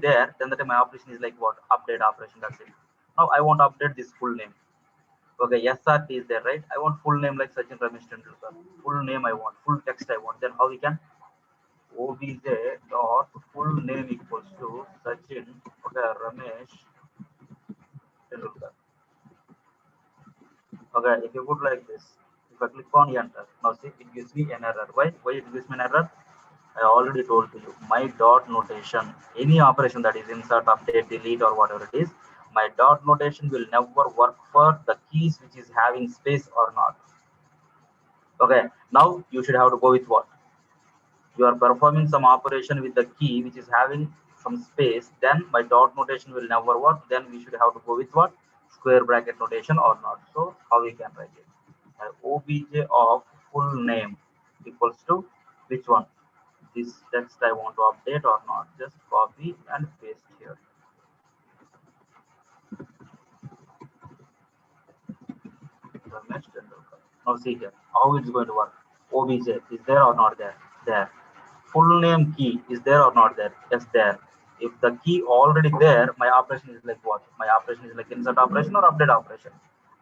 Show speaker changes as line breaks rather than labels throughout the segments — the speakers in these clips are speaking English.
there, then that my operation is like what? Update operation. That's it. Now I want to update this full name. Okay, SRT is there, right? I want full name like Sachin Ramesh Tendulkar. Full name I want, full text I want. Then how we can? OBJ dot full name equals to Sachin, okay, Ramesh Tendulkar. Okay, if you put like this, if I click on enter, now see it gives me an error. Why it gives me an error? I already told to you, my dot notation, any operation that is insert, update, delete, or whatever it is, my dot notation will never work for the keys which is having space or not. Okay, now you should have to go with what? You are performing some operation with the key which is having some space, then my dot notation will never work. Then we should have to go with what? Square bracket notation or not. So how we can write it? Obj of full name equals to which one? This text I want to update or not? Just copy and paste here. Now see here how it's going to work. Obj is there or not there? There. Full name key is there or not there? Yes, there. If the key already there, my operation is like what? My operation is like insert operation or update operation?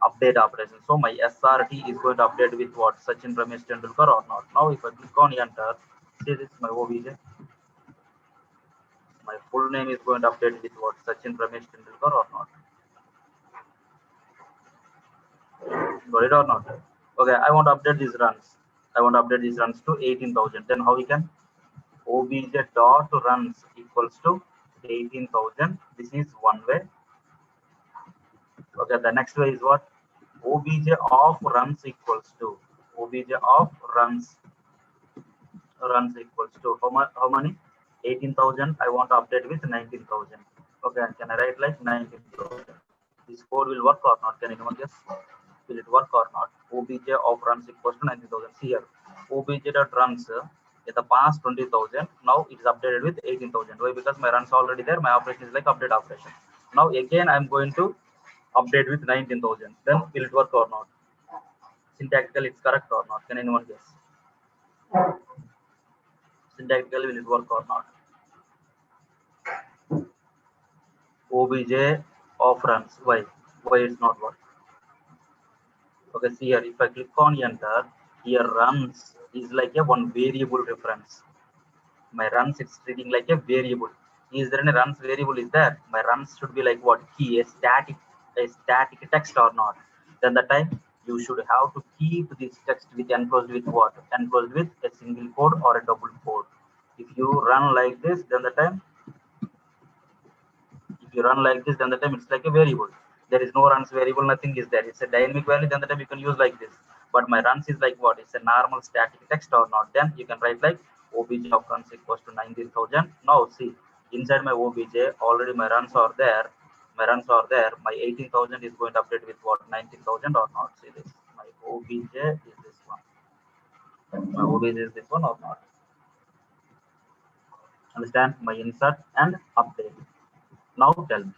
Update operation. So my SRT is going to update with what? Sachin Ramesh Tendulkar or not? Now if I click on enter, see this is my OBJ. My full name is going to update with what? Sachin Ramesh Tendulkar or not? Got it or not? Okay, I want to update these runs. I want to update these runs to 18,000. Then how we can? Obj dot runs equals to 18,000. This is one way. Okay, the next way is what? Obj of runs equals to Obj of runs equals to how many? 18,000. I want to update with 19,000. Okay, can I write like 19,000? This code will work or not? Can anyone guess? Will it work or not? Obj of runs equals to 19,000. See here, obj dot runs in the past 20,000. Now it is updated with 18,000. Why? Because my runs already there. My operation is like update operation. Now again I'm going to update with 19,000. Then will it work or not? Syntactically it's correct or not? Can anyone guess? Syntactically will it work or not? Obj of runs. Why? Why it's not work? Okay, see here, if I click on enter, here runs is like a one variable reference. My runs it's treating like a variable. Is there any runs variable is there? My runs should be like what? Key, a static text or not? Then the time you should have to keep this text with enclosed with what? Enclosed with a single quote or a double quote. If you run like this, then the time if you run like this, then the time it's like a variable. There is no runs variable, nothing is there. It's a dynamic value, then the time you can use like this. But my runs is like what? It's a normal static text or not? Then you can write like obj of runs equals to 19,000. Now see, inside my obj already my runs are there. My runs are there. My 18,000 is going to update with what? 19,000 or not? See this. My obj is this one. My obj is this one or not? Understand? My insert and update. Now tell me,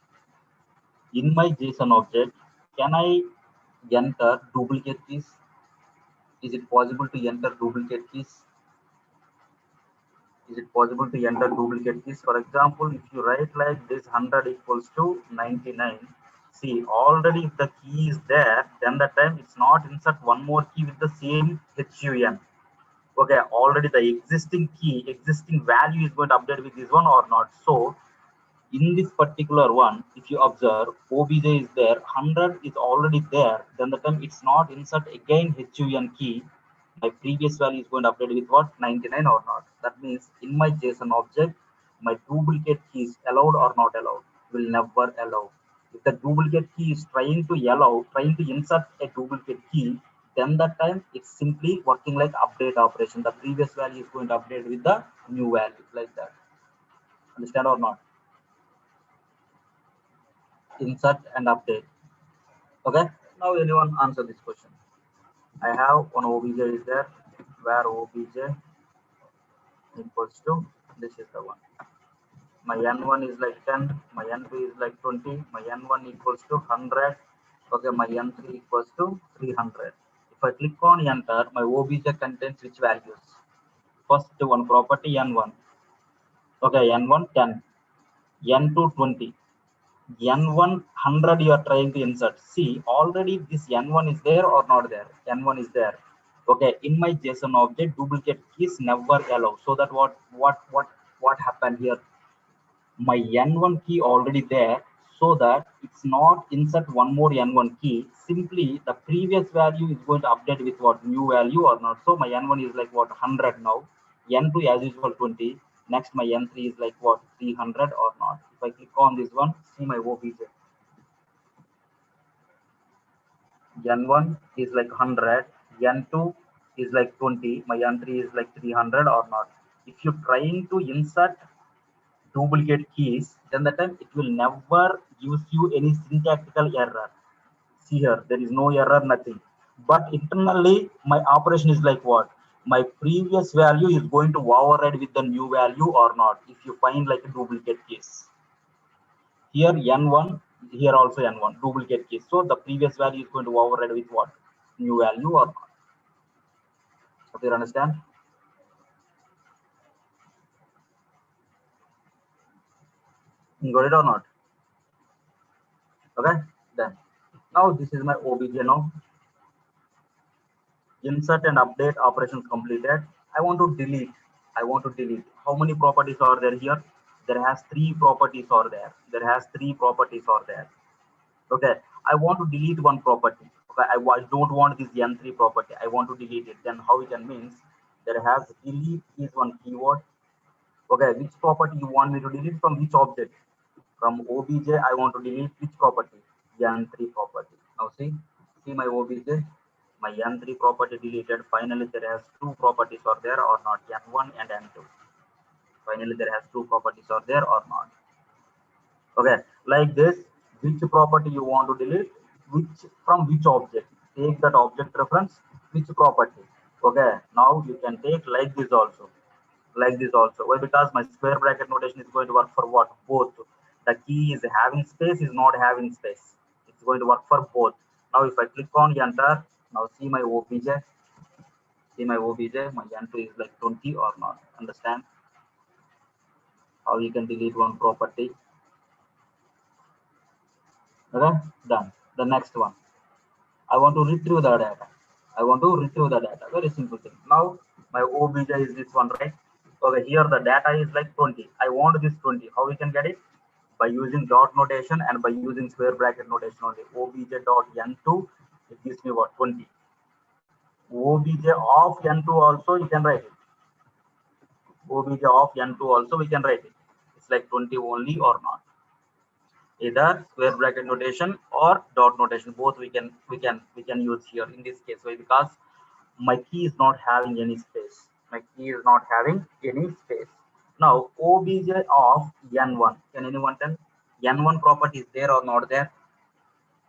in my JSON object, can I enter duplicate keys? Is it possible to enter duplicate keys? Is it possible to enter duplicate keys? For example, if you write like this 100 equals to 99, see already if the key is there, then the time it's not insert one more key with the same HUN. Okay, already the existing key, existing value is going to update with this one or not. So in this particular one, if you observe, obj is there, 100 is already there, then the time it's not insert again HUN key, my previous value is going to update with what? 99 or not. That means in my JSON object, my duplicate key is allowed or not allowed? Will never allow. If the duplicate key is trying to insert a duplicate key, then that time it's simply working like update operation. The previous value is going to update with the new value, like that. Understand or not? Insert and update. Okay, now anyone answer this question? I have one obj is there, where obj equals to, this is the one. My n1 is like 10, my n2 is like 20, my n1 equals to 100. Okay, my n3 equals to 300. If I click on enter, my obj contains which values? First one property n1. Okay, n1 10. N2 20, N1 100 you are trying to insert. See, already this N1 is there or not there? N1 is there. Okay, in my JSON object, duplicate keys never allow. So that what happened here? My N1 key already there, so that it's not insert one more N1 key. Simply the previous value is going to update with what new value or not. So my N1 is like what 100 now. N2 as usual 20. Next my N3 is like what 300 or not. If I click on this one, see my OBJ. N1 is like 100, N2 is like 20, my N3 is like 300 or not. If you're trying to insert duplicate keys, then the time it will never gives you any syntactical error. See here, there is no error, nothing. But internally, my operation is like what? My previous value is going to override with the new value or not, if you find like a duplicate keys. Here N1, here also N1, duplicate keys. So the previous value is going to override with what? New value or not. Okay, you understand? You got it or not? Okay, then. Now this is my OBJ now. Insert and update operations completed. I want to delete. I want to delete. How many properties are there here? There has three properties are there. There has three properties are there. Okay, I want to delete one property. Okay, I don't want this N3 property. I want to delete it. Then how it can means there has delete is one keyword. Okay, which property you want me to delete from which object? From OBJ, I want to delete which property? N3 property. Now see my OBJ, my N3 property deleted. Finally, there has two properties are there or not? N1 and N2. Finally, there has two properties are there or not? Okay, like this, which property you want to delete, which from which object? Take that object reference, which property? Okay, now you can take like this also. Like this also. Why? Because my square bracket notation is going to work for what? Both. The key is having space, is not having space. It's going to work for both. Now if I click on enter, now see my OBJ, my N2 is like 20 or not. Understand how you can delete one property? Okay, done. The next one, I want to retrieve the data. I want to retrieve the data. Very simple thing. Now my OBJ is this one, right? Okay, here the data is like 20. I want this 20. How we can get it? By using dot notation and by using square bracket notation only. OBJ dot N2, it gives me what? 20. OBJ of N2 also you can write it. OBJ of N2 also we can write it. It's like 20 only or not. Either square bracket notation or dot notation, both we can use here in this case. Why? Because my key is not having any space. My key is not having any space. Now OBJ of N1, can anyone tell? N1 property is there or not there?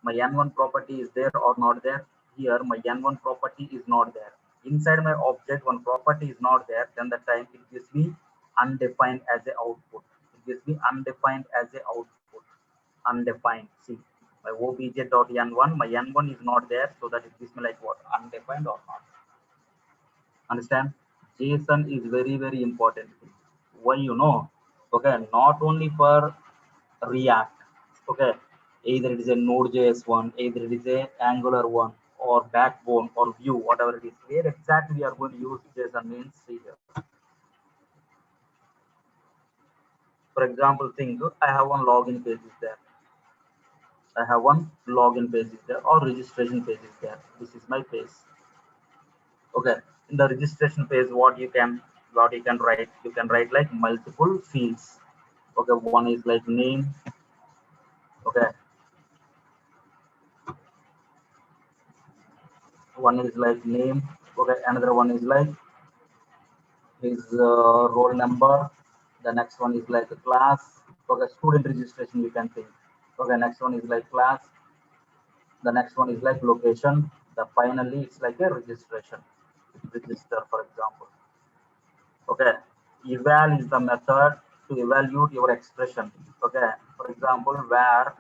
My N1 property is there or not there? Here my N1 property is not there. Inside my object one property is not there, then the time it gives me undefined as a output. It gives me undefined as a output. Undefined. See, my obj.n1, my n1 is not there, so that it gives me like what? Undefined or not. Understand? JSON is very, very important. Why, okay, not only for React, okay, either it is a Node.js one, either it is a Angular one, or Backbone or Vue, whatever it is. Where exactly we are going to use JSON means, see here. For example, think I have one login page is there. I have one login page is there or registration page is there. This is my page. Okay. In the registration page, what you can write? You can write like multiple fields. Okay. One is like name. Okay. One is like name. Okay. Another one is like his roll number. The next one is like a class. Okay. Student registration. You can think. Okay. Next one is like class. The next one is like location. The finally it's like a registration. Register, for example. Okay, eval is the method to evaluate your expression. Okay, for example, where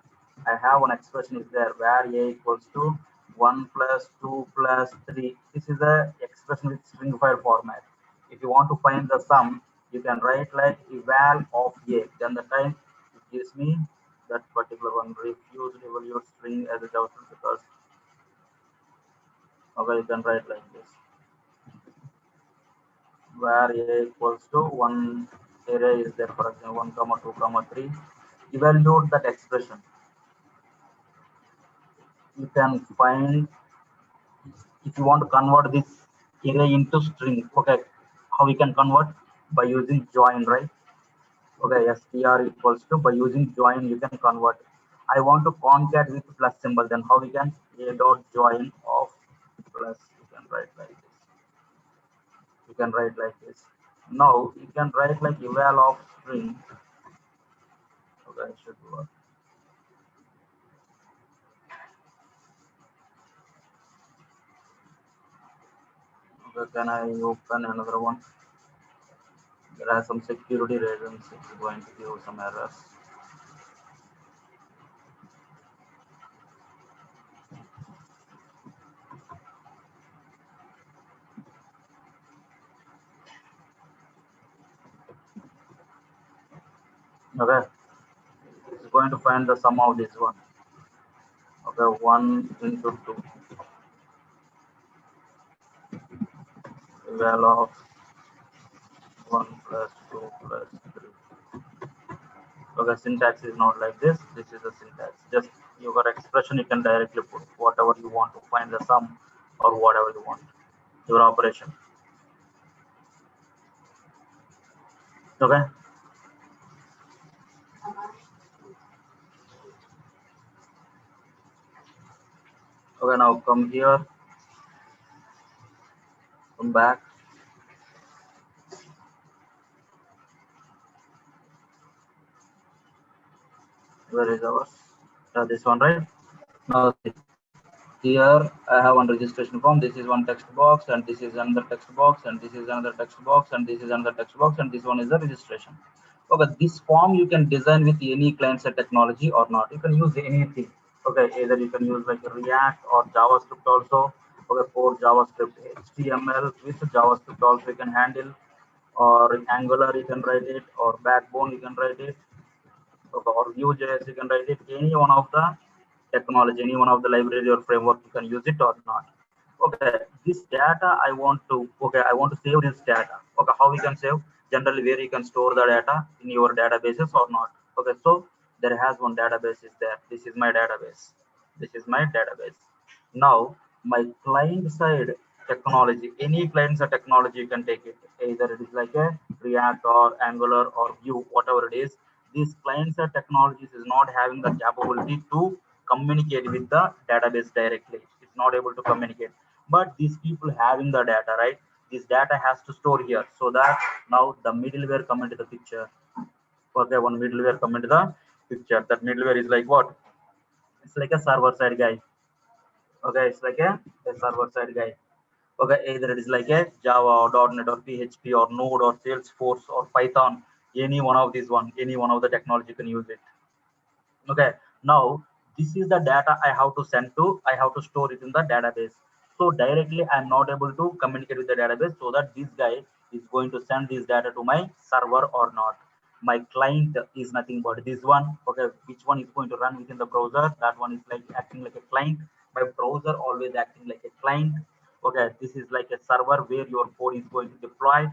I have one expression is there, where a equals to 1 plus 2 plus 3. This is the expression with string file format. If you want to find the sum, you can write like eval of a, then the time gives me that particular one, refuse evaluate string as a JavaScript, because okay, you can write like this, where a equals to one array is there, for example 1 comma 2 comma 3, evaluate that expression. You can find, if you want to convert this array into string, okay, how we can convert? By using join, right? Okay, str equals to, by using join you can convert. I want to concat with plus symbol, then how we can? A dot join of plus, you can write like this, you can write like this. Now you can write like eval of string. Okay, it should work. Okay, can I open another one? There are some security reasons, it's going to give some errors. Okay, it's going to find the sum of this one. Okay, 1 into 2, eval of 1 plus 2 plus 3. Okay, syntax is not like this. This is the syntax. Just your expression, you can directly put whatever you want to find the sum or whatever you want. Your operation. Okay. Okay, now come here. Come back. Where is ours? This one, right? Now here I have one registration form. This is one text box, and this is another text box, and this is another text box, and this is another text box, and this one is the registration. Okay, this form you can design with any client-side technology or not. You can use anything. Okay, either you can use like React or JavaScript also. Okay, for JavaScript, HTML with JavaScript also you can handle, or Angular you can write it, or Backbone you can write it, or Vue.js you can write it. Any one of the technology, any one of the library or framework, you can use it or not. Okay, this data I want to, okay, I want to save this data. Okay, how we can save? Generally, where you can store the data in your databases or not. Okay, so there has one database is there. This is my database. This is my database. Now my client side technology, any client side technology you can take it, either it is like a React or Angular or Vue, whatever it is. These client side technologies is not having the capability to communicate with the database directly. It's not able to communicate, but these people having the data, right? This data has to store here, so that now the middleware come into the picture. Okay, one middleware come into the picture. That middleware is like what? It's like a server side guy. Okay, it's like a server side guy. Okay, either it is like a Java or .NET or PHP or Node or Salesforce or Python, any one of these one, any one of the technology you can use it. Okay, now this is the data I have to send to, I have to store it in the database. So directly I'm not able to communicate with the database, so that this guy is going to send this data to my server or not. My client is nothing but this one. Okay, which one is going to run within the browser? That one is like acting like a client. My browser always acting like a client. Okay, this is like a server where your code is going to deploy.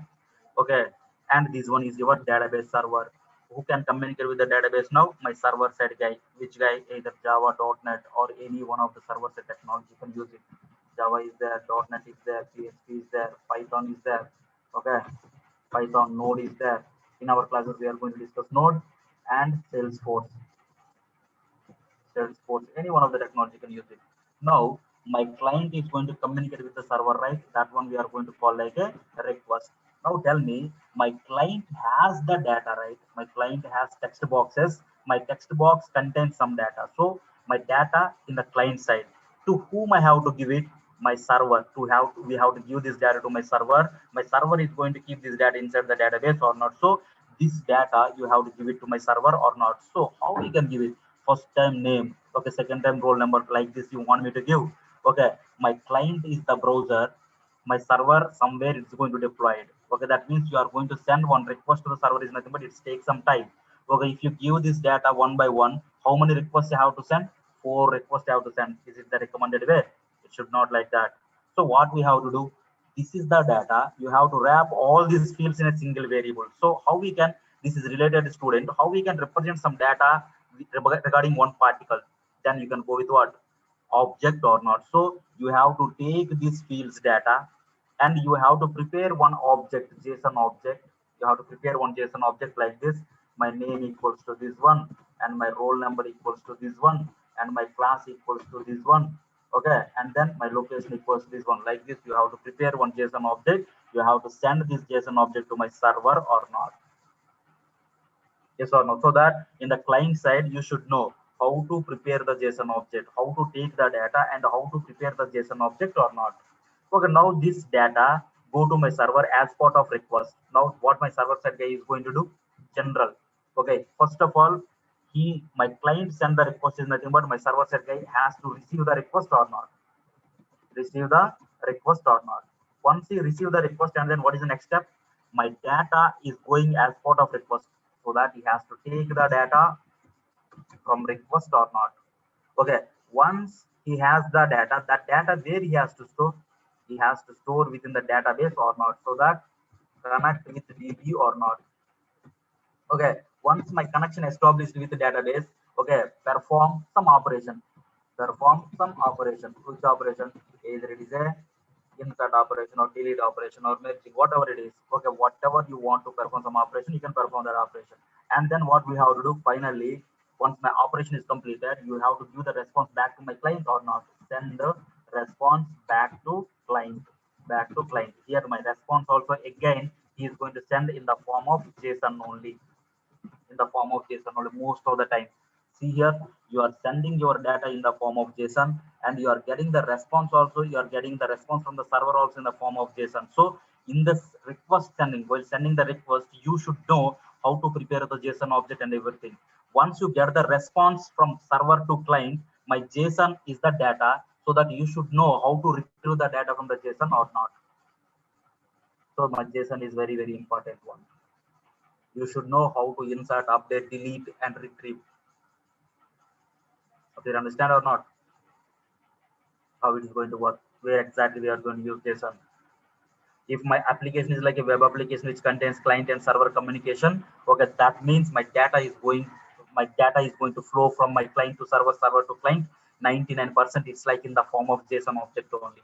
Okay, and this one is your database server. Who can communicate with the database now? My server side guy. Which guy? Either Java, .NET, or any one of the server side technology you can use it. Java is there, .NET is there, PHP is there, Python is there. Okay, Python, Node is there. In our classes we are going to discuss Node and Salesforce. Salesforce, any one of the technology can use it. Now, my client is going to communicate with the server, right? That one we are going to call like a request. Now tell me, my client has the data, right? My client has text boxes. My text box contains some data. So my data in the client side, to whom I have to give it? My server. To have we have to give this data to my server. My server is going to keep this data inside the database or not. So this data you have to give it to my server or not. So how we can give it? First time name, okay, second time roll number, like this you want me to give. Okay, my client is the browser, my server somewhere it's going to deploy it. Okay, that means you are going to send one request to the server is nothing but it takes some time. Okay, if you give this data one by one, how many requests you have to send? 4 requests you have to send. Is it the recommended way? It should not like that. So what we have to do? This is the data. You have to wrap all these fields in a single variable. So how we can? This is related to student. How we can represent some data regarding one particle? Then you can go with what? Object or not. So you have to take these fields data and you have to prepare one object, JSON object. You have to prepare one JSON object like this. My name equals to this one, and my roll number equals to this one, and my class equals to this one. Okay, and then my location equals to this one. Like this, you have to prepare one JSON object. You have to send this JSON object to my server or not. Yes or no? So that in the client side, you should know how to prepare the JSON object, how to take the data, and how to prepare the JSON object or not. Okay, now this data go to my server as part of request. Now what my server side guy is going to do? General. Okay, first of all, my client send the request is nothing but my server side guy has to receive the request or not. Receive the request or not. Once he receive the request, and then what is the next step? My data is going as part of request, so that he has to take the data from request or not. Okay, once he has the data, that data where he has to store? He has to store within the database or not, so that connect with DB or not. Okay, once my connection established with the database, okay, perform some operation. Perform some operation. Which operation? Either it is a insert operation or delete operation or merging, whatever it is. Okay, whatever you want to perform some operation, you can perform that operation. And then what we have to do finally, once my operation is completed, you have to give the response back to my client or not. Send the response back to client. Back to client. Here my response also again he is going to send in the form of JSON only. In the form of JSON only most of the time. See here, you are sending your data in the form of JSON and you are getting the response also. You are getting the response from the server also in the form of JSON. So in this request sending, while sending the request, you should know how to prepare the JSON object and everything. Once you get the response from server to client, my JSON is the data, so that you should know how to retrieve the data from the JSON or not. So my JSON is very, very important one. You should know how to insert, update, delete, and retrieve. Do you understand or not? How it is going to work? Where exactly we are going to use JSON? If my application is like a web application which contains client and server communication, okay, that means my data is going to flow from my client to server, server to client. 99% it's like in the form of JSON object only.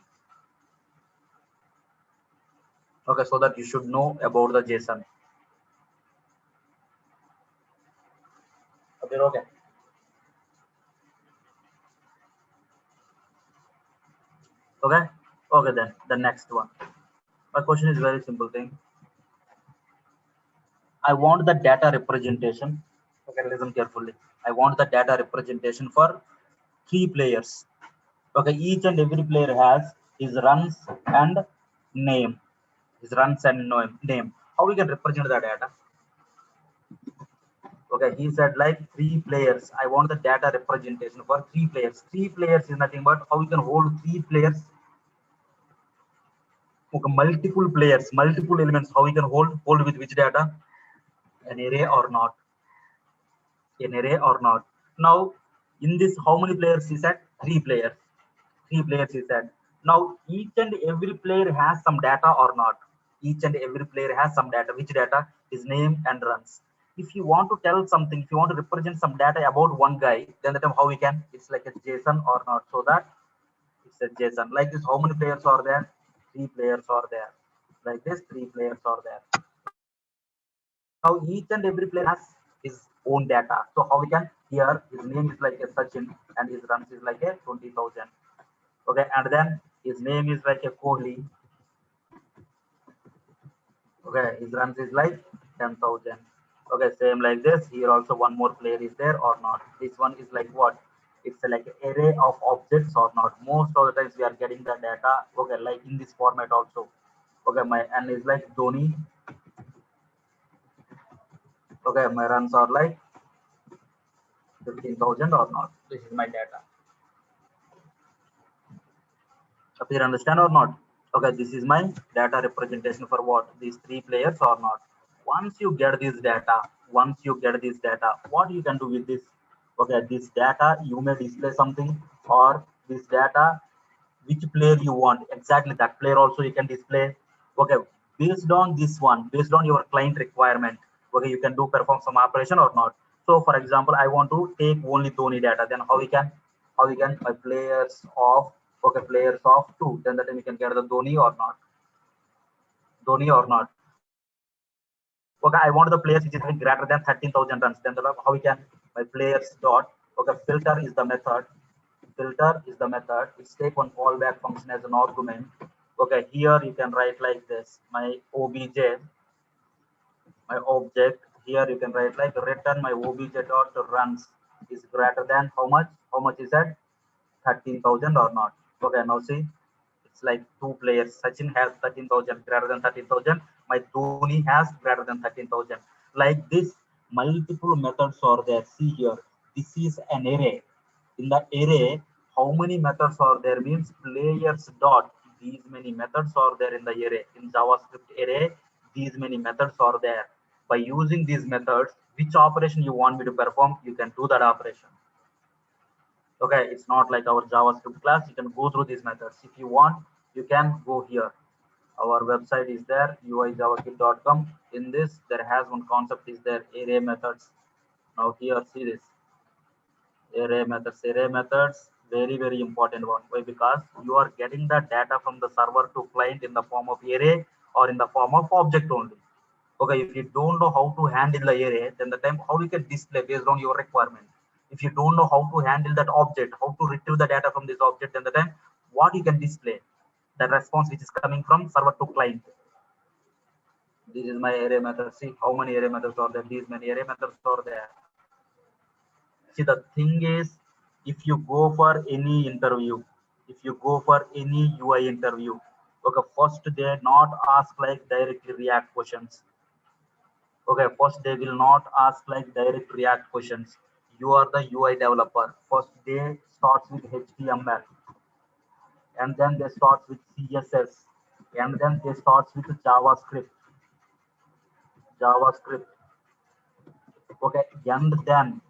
Okay, so that you should know about the JSON. Okay. Okay. Okay, then the next one. My question is very simple thing. I want the data representation. Okay, listen carefully. I want the data representation for 3 players. Okay, each and every player has his runs and name. His runs and name. How we can represent the data? Okay, he said like 3 players. I want the data representation for 3 players. 3 players is nothing but how we can hold 3 players. Okay, multiple players, multiple elements. How we can hold with which data? An array or not? An array or not? Now, in this, how many players is that? 3 players. 3 players is that. Now, each and every player has some data or not? Each and every player has some data. Which data? His name and runs. If you want to tell something, if you want to represent some data about one guy, then the time how we can? It's like a JSON or not. So that it's a JSON. Like this, how many players are there? 3 players are there. Like this, 3 players are there. Now each and every player has his own data. So how we can? Here his name is like a Sachin and his runs is like a 20,000. Okay, and then his name is like a Kohli. Okay, his runs is like 10,000. Okay, same like this. Here also one more player is there or not. This one is like what? It's like an array of objects or not. Most of the times we are getting the data. Okay, like in this format also. Okay, my N is like Dhoni. Okay, my runs are like 15,000 or not. This is my data. So you understand or not? Okay, this is my data representation for what? These 3 players or not. Once you get this data, once you get this data, what you can do with this? Okay, this data you may display something, or this data, which player you want, exactly that player also you can display. Okay, based on this one, based on your client requirement, okay, you can do perform some operation or not. So for example, I want to take only Dhoni data, then how we can my players of, okay, players of two, then that time we can get the Dhoni or not. Okay, I want the players which is having greater than 13,000 runs. Then how we can my players dot, okay, filter is the method. Filter is the method. It's take one callback function as an argument. Okay, here you can write like this. My object. Here you can write like return my obj dot runs is greater than how much? How much is that? 13,000 or not? Okay, now see, it's like two players. Sachin has 13,000, greater than 13,000. My Dhoni has greater than 13,000. Like this, multiple methods are there. See here, this is an array. In the array, how many methods are there means players dot. These many methods are there in the array. In JavaScript array, these many methods are there. By using these methods, which operation you want me to perform, you can do that operation. Okay, it's not like our JavaScript class. You can go through these methods. If you want, you can go here. Our website is there, uijavakit.com. In this, there has one concept is there, array methods. Now here, see this array methods, very important one. Why? Because you are getting the data from the server to client in the form of array or in the form of object only. Okay, if you don't know how to handle the array, then the time how you can display based on your requirement. If you don't know how to handle that object, how to retrieve the data from this object, then the time what you can display, the response which is coming from server to client. This is my array method. See how many array methods are there. These many array methods are there. See, the thing is, if you go for any interview, if you go for any UI interview, okay, first they not ask like directly react questions. Okay, first they will not ask like direct react questions. You are the UI developer. First they starts with HTML, and then they starts with CSS, and then they starts with javascript. Okay, and then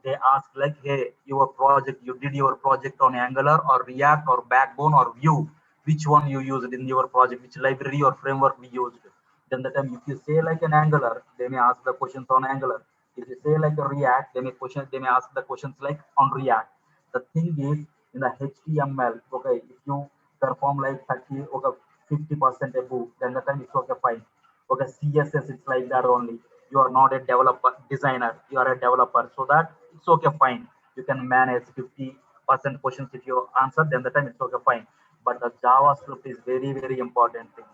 they ask like, hey, your project, you did your project on Angular or React or Backbone or Vue, which one you used in your project, which library or framework we used. Then the time if you say like an Angular, they may ask the questions on Angular. If you say like a React, they may ask the questions like on React. The thing is, in the HTML, okay, if you perform like 30, okay, 50% above, then the time it's okay, fine. Okay, CSS, it's like that only. You are not a developer designer, you are a developer, so that it's okay, fine. You can manage 50% questions. If you answer, then the time it's okay, fine. But the JavaScript is very important thing.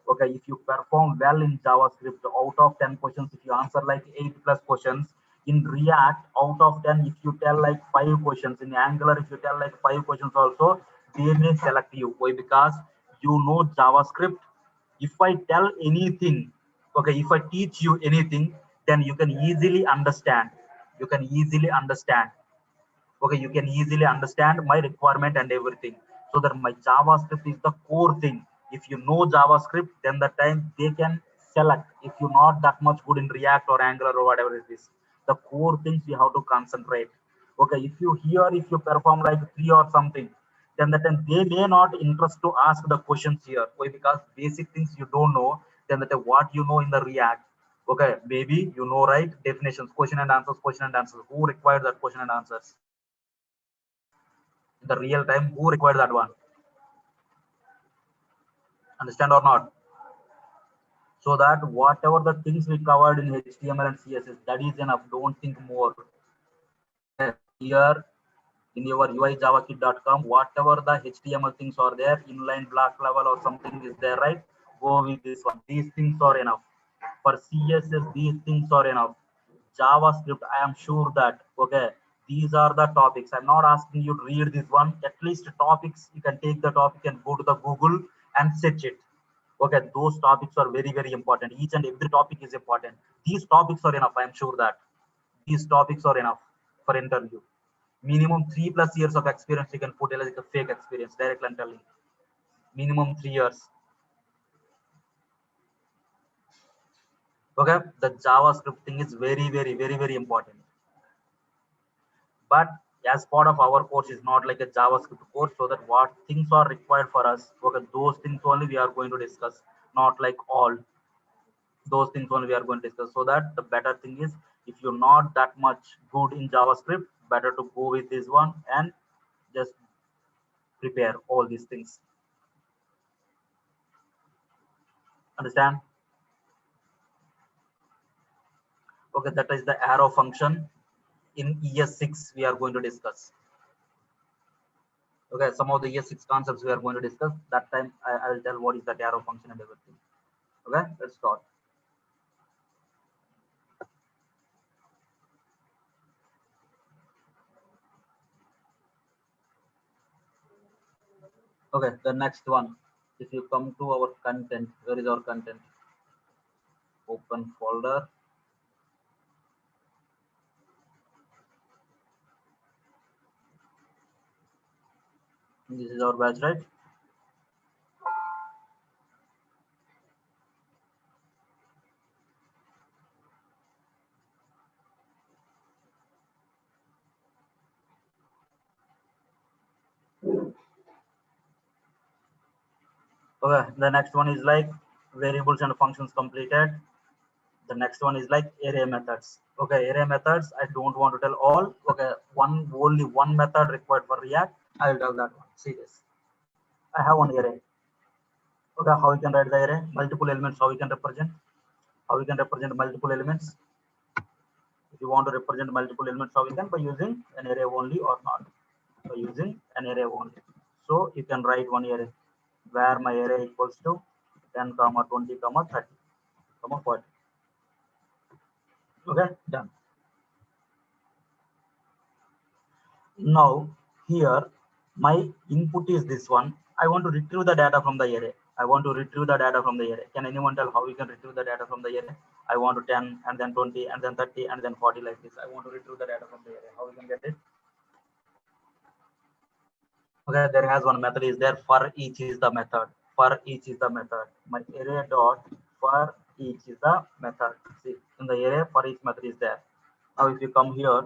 Okay, if you perform well in JavaScript, out of 10 questions, if you answer like 8 plus questions, in React, out of 10, if you tell like 5 questions, in Angular, if you tell like 5 questions also, they may select you. Why? Because you know JavaScript. If I tell anything, okay, if I teach you anything, then you can easily understand. You can easily understand. Okay, you can easily understand my requirement and everything. So that my JavaScript is the core thing. If you know JavaScript, then the time they can select. If you're not that much good in React or Angular or whatever it is, the core things you have to concentrate. Okay, if you here, if you perform like 3 or something, then the time they may not interest to ask the questions here. Why? Because basic things you don't know, then the time what you know in the React, okay, maybe you know, right, definitions, question and answers, who required that question and answers in the real time, who required that one, understand or not? So that whatever the things we covered in HTML and CSS, that is enough, don't think more. Okay, here in your uijavakit.com, whatever the HTML things are there, inline block level or something is there, right? Go with this one. These things are enough. For CSS, these things are enough. JavaScript, I am sure that, okay, these are the topics. I'm not asking you to read this one. At least topics, you can take the topic and go to the Google and search it. Okay, those topics are very important. Each and every topic is important. These topics are enough. I am sure that these topics are enough for interview. Minimum 3+ years of experience you can put like a fake experience, direct and telling. Minimum 3 years. Okay, the JavaScript thing is very important. But as part of our course is not like a JavaScript course, so that what things are required for us, okay, those things only we are going to discuss, not like all those things only we are going to discuss. So that the better thing is, if you're not that much good in JavaScript, better to go with this one and just prepare all these things. Understand? Okay, that is the arrow function. In ES6 we are going to discuss. Okay, some of the ES6 concepts we are going to discuss. That time I'll tell what is the arrow function and everything. Okay, let's start. Okay, the next one. If you come to our content, where is our content? Open folder. This is our batch, right? Okay, the next one is like variables and functions completed. The next one is like array methods. Okay, array methods. I don't want to tell all. Okay, only one method required for React. I will tell that one. See this. I have one array. Okay, how we can write the array? Multiple elements. How we can represent? How we can represent multiple elements? If you want to represent multiple elements, how we can by using an array only or not? By using an array only. So you can write one array where my array equals to 10, comma 20, comma 30, comma 40. Okay, done. Now here my input is this one. I want to retrieve the data from the array. I want to retrieve the data from the array. Can anyone tell how we can retrieve the data from the array? I want to 10 and then 20 and then 30 and then 40 like this. I want to retrieve the data from the array. How we can get it? Okay, there has one method is there. For each is the method. For each is the method. My array dot for each is the method. See, in the array for each method is there. Now if you come here,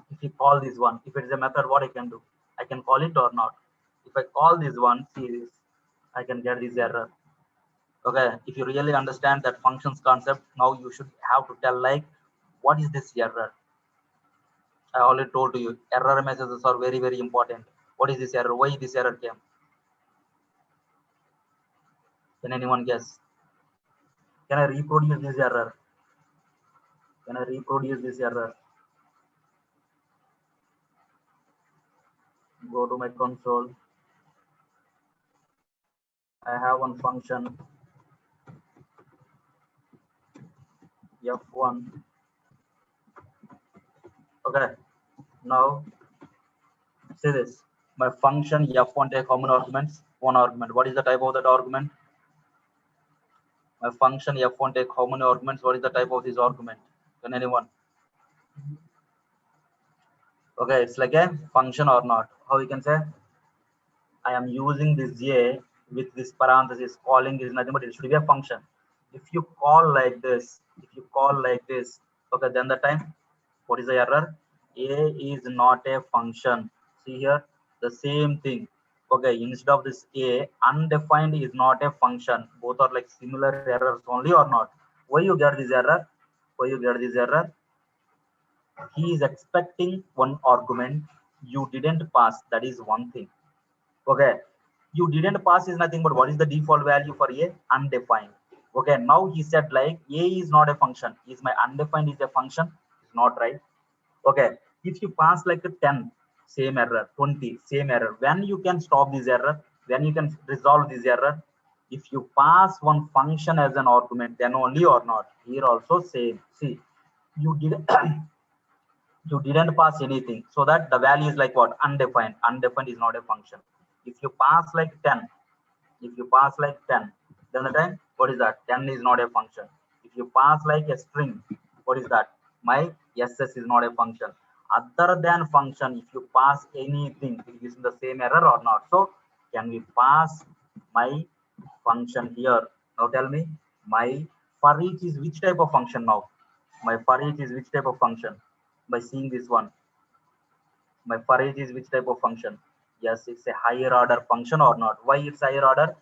if you call this one, if it is a method, what I can do? I can call it or not. If I call this one, see this, I can get this error. Okay, if you really understand that functions concept, now you should have to tell like, what is this error? I already told to you, error messages are very important. What is this error? Why this error came? Can anyone guess? Can I reproduce this error? Can I reproduce this error? Go to my console. I have one function f1. Okay, now see this. My function f1 take how many arguments? One argument. What is the type of that argument? My function f1 take how many arguments? What is the type of this argument? Can anyone? Okay, it's like a function or not. How you can say? I am using this j with this parenthesis. Calling is nothing but it should be a function. If you call like this, okay, then the time, what is the error? A is not a function. See here, the same thing. Okay, instead of this a, undefined is not a function. Both are like similar errors only or not. Why you get this error? Why you get this error? He is expecting one argument you didn't pass. That is one thing. Okay, you didn't pass is nothing but what is the default value for a? Undefined. Okay, now he said like a is not a function. Is my undefined is a function? It's not right. Okay, if you pass like a 10, same error, 20, same error. When you can stop this error? When you can resolve this error? If you pass one function as an argument, then only or not. Here also same. See, you did you didn't pass anything, so that the value is like what? Undefined. Undefined is not a function. If you pass like 10, if you pass like 10, then the time, what is that? 10 is not a function. If you pass like a string, what is that? My ss is not a function. Other than function, if you pass anything, it is in the same error or not. So can we pass my function here? Now tell me, my for each is which type of function now? My for each is which type of function? By seeing this one, my for each is which type of function? Yes, it's a higher order function or not? Why it's higher order?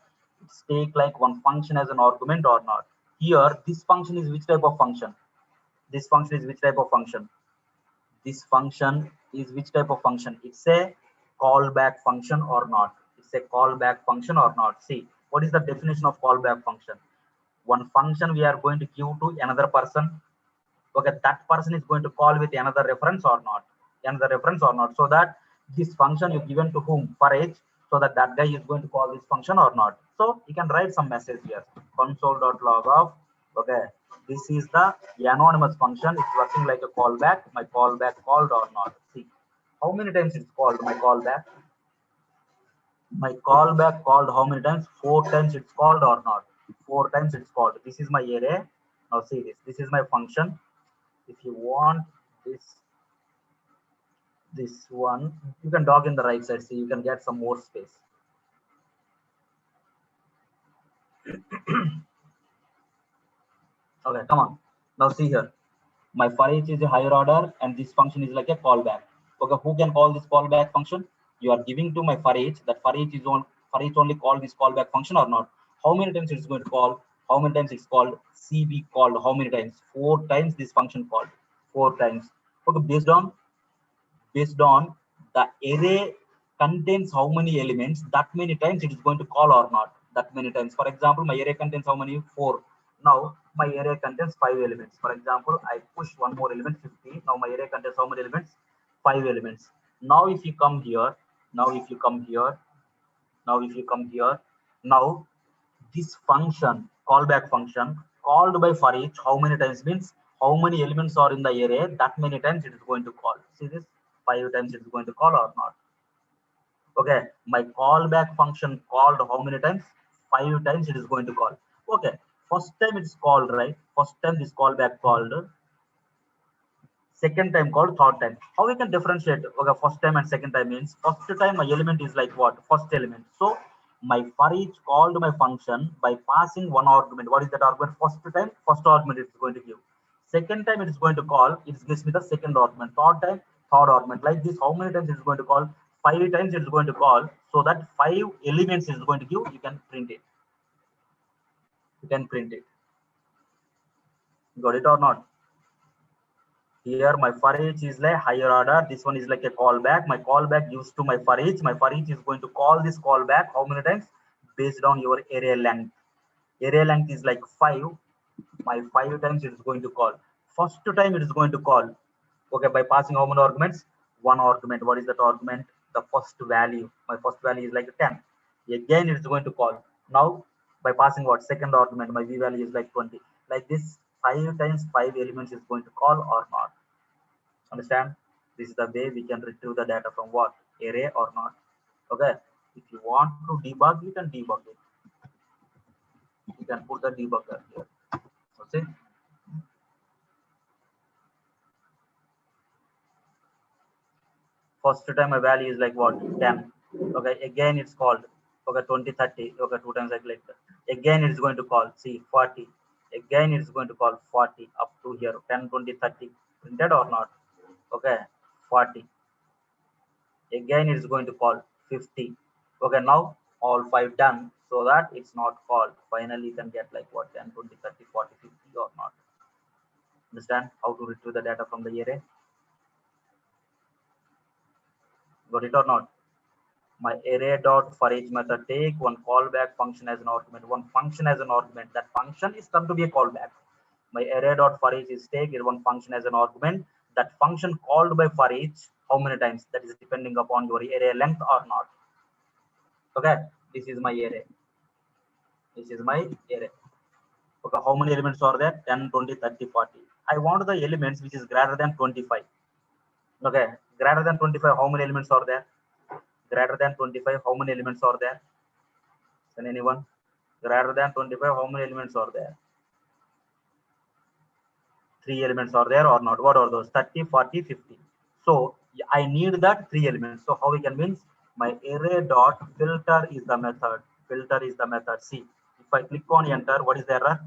It's take like one function as an argument or not? Here, this function is which type of function? This function is which type of function? This function is which type of function? It's a callback function or not? It's a callback function or not? See, what is the definition of callback function? One function we are going to give to another person. Okay, that person is going to call with another reference or not? Another reference or not? So that this function is given to whom? For each, so that that guy is going to call this function or not. So you can write some message here. Console.log of, okay, this is the anonymous function. It's working like a callback. My callback called or not? See, how many times it's called my callback? My callback called how many times? 4 times it's called or not? 4 times it's called. This is my array. Now see this. This is my function. If you want this one, you can dog in the right side. See, you can get some more space. Okay, come on. Now see here. My for each is a higher order and this function is like a callback. Okay, who can call this callback function? You are giving to my for each, that for each is on for each only call this callback function or not? How many times it's going to call? How many times it's called? CB called how many times? 4 times this function called. 4 times. Okay, based on the array contains how many elements, that many times it is going to call or not? That many times. For example, my array contains how many? 4. Now my array contains 5 elements. For example, I push one more element, 50. Now my array contains how many elements? 5 elements. Now if you come here, now if you come here, now this function, callback function, called by for each, how many times means how many elements are in the array, that many times it is going to call. See this? 5 times it is going to call or not? Okay, my callback function called how many times? 5 times it is going to call. Okay, first time it's called, right? First time this callback called, second time called, third time. How we can differentiate? Okay, first time and second time means first time my element is like what? First element. So my for each called my function by passing one argument. What is that argument? First time, first argument it's going to give. Second time it is going to call, it gives me the second argument. Third time, third argument. Like this, how many times it is going to call? 5 times it is going to call. So that 5 elements is going to give. You can print it. You can print it. Got it or not? Here my for each is like higher order. This one is like a callback. My callback used to my for each. My for each is going to call this callback how many times? Based on your array length. Array length is like 5. My 5 times it is going to call. First time it is going to call. Okay, by passing how many arguments? One argument. What is that argument? The first value. My first value is like 10. Again it is going to call. Now by passing what? Second argument. My v value is like 20. Like this, 5 times 5 elements is going to call or not? Understand? This is the way we can retrieve the data from what? Array or not? Okay. If you want to debug, you can debug it. You can put the debugger here. Okay. First time my value is like what? 10. Okay. Again it's called. Okay, 20, 30. Okay, 2 times I click. Again it's going to call. See, 40. Again it's going to call 40 up to here. 10, 20, 30. Printed or not? Okay, 40. Again it's going to call 50. Okay, now all 5 done, so that it's not called. Finally you can get like what? 10, 20, 30, 40, 50 or not? Understand how to retrieve the data from the array? Got it or not? My array dot for each method take one callback function as an argument. One function as an argument. That function is come to be a callback. My array dot for each is take one function as an argument. That function called by for each how many times? That is depending upon your array length or not. Okay, this is my array. This is my array. Okay, how many elements are there? 10, 20, 30, 40. I want the elements which is greater than 25. Okay, greater than 25, how many elements are there? Greater than 25, how many elements are there? Can anyone? Greater than 25, how many elements are there? 3 elements are there or not? What are those? 30, 40, 50. So I need that 3 elements. So how we can means my array dot filter is the method. Filter is the method. See, if I click on enter, what is the error?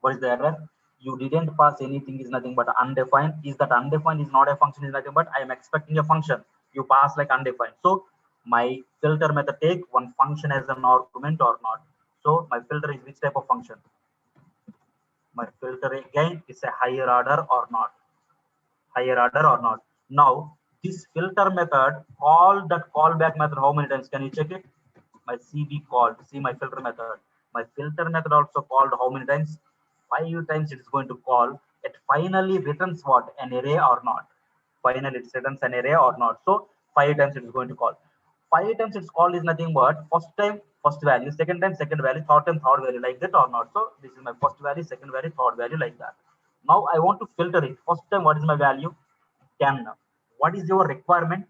What is the error? You didn't pass anything is nothing but undefined. Is that undefined is not a function is nothing but I am expecting a function. You pass like undefined. So my filter method take one function as an argument or not. So my filter is which type of function? My filter again is a higher order or not? Higher order or not? Now this filter method call that callback method how many times? Can you check it? My CB called. See my filter method. My filter method also called how many times? 5 times it is going to call. It finally returns what? An array or not? Finally it returns an array or not? So 5 times it is going to call. 5 times it's called is nothing but first time first value, second time second value, third time third value, like that or not? So this is my first value, second value, third value, like that. Now I want to filter it. First time what is my value? 10. What is your requirement?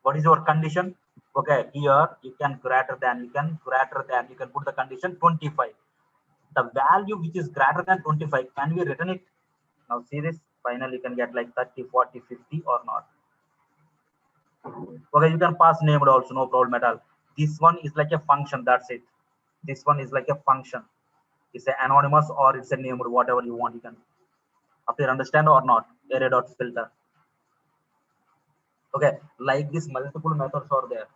What is your condition? Okay, here you can greater than, you can put the condition 25. The value which is greater than 25, can we return it? Now see this, finally you can get like 30, 40, 50 or not. Okay, you can pass named also, no problem at all. This one is like a function, that's it. This one is like a function. It's an anonymous or it's a named, whatever you want, you can. After you understand or not, array dot filter. Okay, like this multiple methods are there.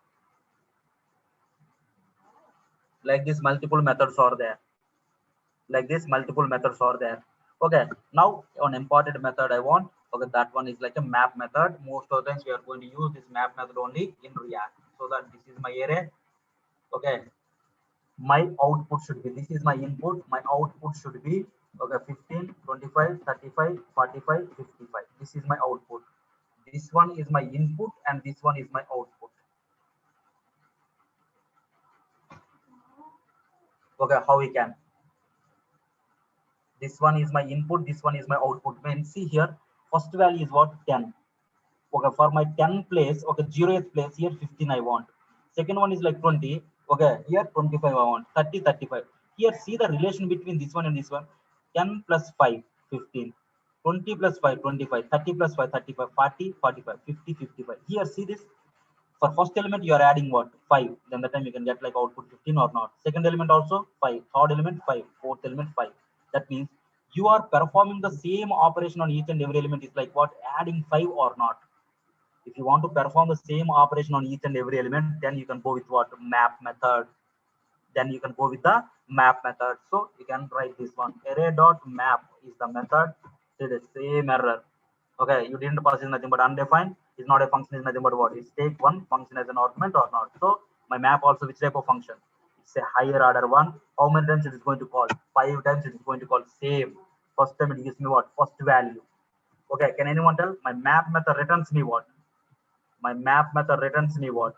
Like this multiple methods are there. Like this multiple methods are there. Okay, now an important method I want. Okay, that one is like a map method. Most of the times we are going to use this map method only in React. So that this is my array. Okay, my output should be, this is my input, my output should be okay 15, 25, 35, 45, 55. This is my output. This one is my input and this one is my output. Okay, how we can, this one is my input, this one is my output. When see here, first value is what? 10. Okay, for my 10 place, okay, 0th place, here 15 I want. Second one is like 20. Okay, here 25 I want. 30, 35. Here see the relation between this one and this one. 10 plus 5, 15. 20 plus 5, 25. 30 plus 5, 35. 40, 45. 50, 55. Here see this. For first element you are adding what? 5. Then the time you can get like output 15 or not. Second element also 5. Third element 5. Fourth element 5. That means you are performing the same operation on each and every element is like what? Adding 5 or not. If you want to perform the same operation on each and every element, then you can go with what? Map method. Then you can go with the map method. So you can write this one. Array dot map is the method. See the same error. Okay, you didn't pass is nothing but undefined. Is not a function, is nothing but what? It's take one function as an argument or not. So my map also which type of function? It's a higher order one. How many times it is going to call? 5 times it is going to call. Same. First time it gives me what? First value. Okay, can anyone tell? My map method returns me what? My map method returns me what?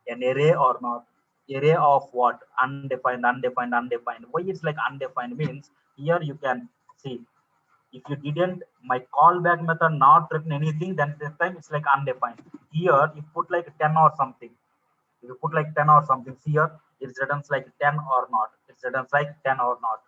An array or not? Array of what? Undefined, undefined, undefined. Why it's like undefined means here you can see, if you didn't, my callback method not written anything, then this time it's like undefined. Here you put like 10 or something. If you put like 10 or something, see here it returns like 10 or not. It returns like 10 or not.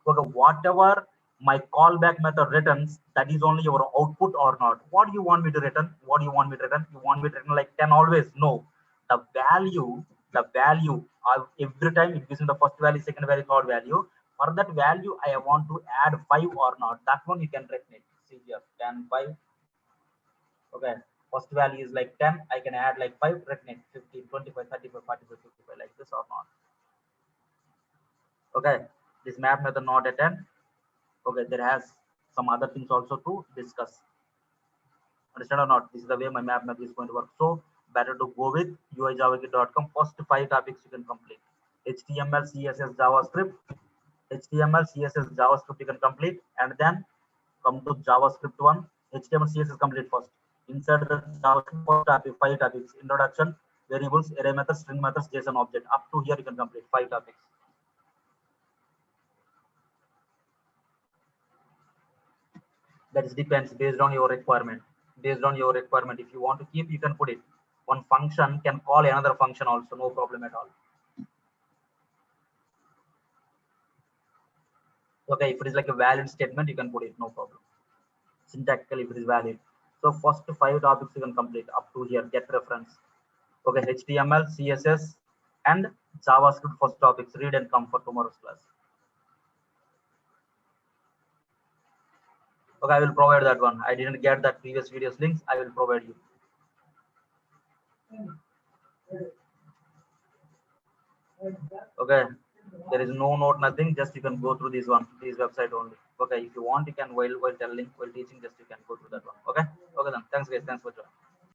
Okay, whatever my callback method returns, that is only your output or not. What do you want me to return? What do you want me to return? You want me to return like 10 always? No. The value of every time it gives me the first value, second value, third value. For that value, I want to add 5 or not. That one you can return it. See here, 10, 5. Okay, first value is like 10. I can add like 5, return it 15, 25, 35, 45, 55, like this or not. Okay, this map method not a 10. Okay, there has some other things also to discuss. Understand or not? This is the way my map method is going to work. So better to go with uijavakit.com. First 5 topics you can complete. HTML, CSS, JavaScript. HTML, CSS, JavaScript you can complete, and then come to JavaScript one. HTML, CSS complete first. Insert the JavaScript first topic, 5 topics. Introduction, variables, array methods, string methods, JSON object. Up to here you can complete 5 topics. That is depends based on your requirement. Based on your requirement, if you want to keep, you can put it. One function can call another function also, no problem at all. Okay, if it is like a valid statement, you can put it, no problem. Syntactically, if it is valid. So first 5 topics you can complete up to here. Get reference. Okay, HTML, CSS, and JavaScript first topics. Read and come for tomorrow's class. Okay, I will provide that one. I didn't get that previous videos links. I will provide you. Okay, there is no note, nothing. Just you can go through this one, this website only. Okay, if you want, you can while telling, while teaching, just you can go through that one. Okay, okay then. Thanks guys. Thanks for joining.